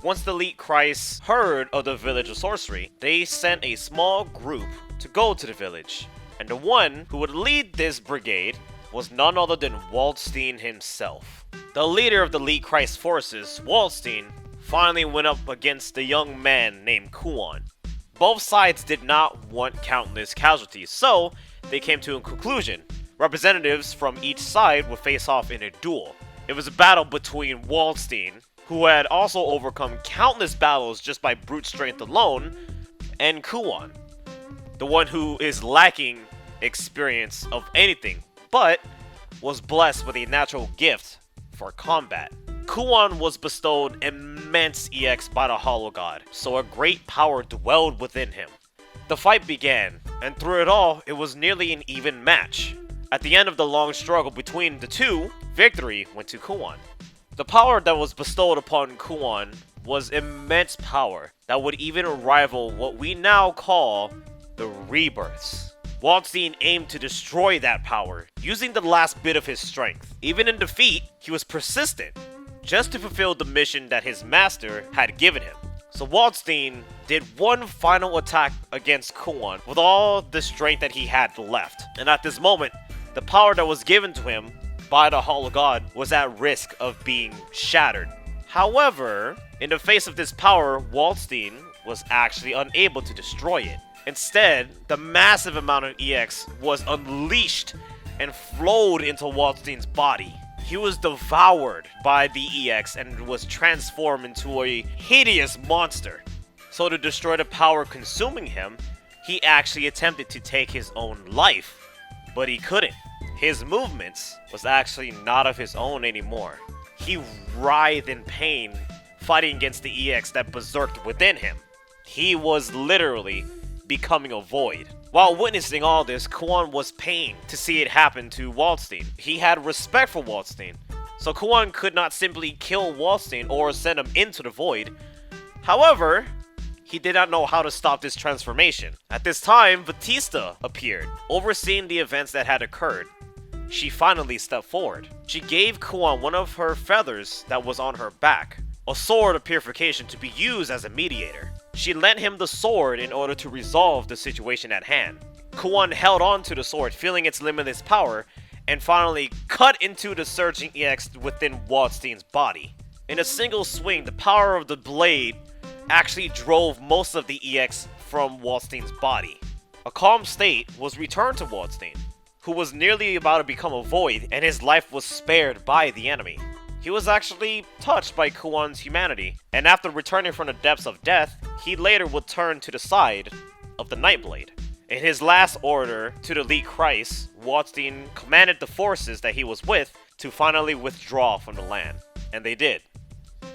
Once the elite Christ heard of the village of sorcery, they sent a small group to go to the village. And the one who would lead this brigade was none other than Waldstein himself. The leader of the elite Christ forces, Waldstein, finally went up against a young man named Kuon. Both sides did not want countless casualties, so they came to a conclusion. Representatives from each side would face off in a duel. It was a battle between Waldstein, who had also overcome countless battles just by brute strength alone, and Kuon, the one who is lacking experience of anything, but was blessed with a natural gift for combat. Kuon was bestowed immense EX by the Hollow God, so a great power dwelled within him. The fight began, and through it all, it was nearly an even match. At the end of the long struggle between the two, victory went to Kuon. The power that was bestowed upon Kuon was immense power that would even rival what we now call the Rebirths. Waldstein aimed to destroy that power, using the last bit of his strength. Even in defeat, he was persistent, just to fulfill the mission that his master had given him. So Waldstein did one final attack against Kuon with all the strength that he had left. And at this moment, the power that was given to him by the Hollow God was at risk of being shattered. However, in the face of this power, Waldstein was actually unable to destroy it. Instead, the massive amount of EX was unleashed and flowed into Waldstein's body. He was devoured by the EX and was transformed into a hideous monster. So to destroy the power consuming him, he actually attempted to take his own life, but he couldn't. His movements was actually not of his own anymore. He writhed in pain, fighting against the EX that berserked within him. He was literally becoming a void. While witnessing all this, Kuon was pained to see it happen to Waldstein. He had respect for Waldstein, so Kuon could not simply kill Waldstein or send him into the void. However, he did not know how to stop this transformation. At this time, Batista appeared, overseeing the events that had occurred. She finally stepped forward. She gave Kuon one of her feathers that was on her back, a sword of purification to be used as a mediator. She lent him the sword in order to resolve the situation at hand. Kuon held on to the sword, feeling its limitless power, and finally cut into the surging EX within Waldstein's body. In a single swing, the power of the blade actually drove most of the EX from Waldstein's body. A calm state was returned to Waldstein, who was nearly about to become a void, and his life was spared by the enemy. He was actually touched by Kuon's humanity, and after returning from the depths of death, he later would turn to the side of the Nightblade. In his last order to the elite Christ, Waldstein commanded the forces that he was with to finally withdraw from the land, and they did.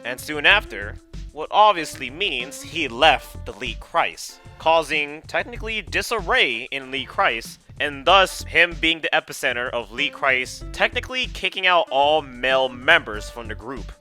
And soon after, what obviously means he left the elite Christ, causing technically disarray in elite Christ, and thus him being the epicenter of elite Christ, technically kicking out all male members from the group.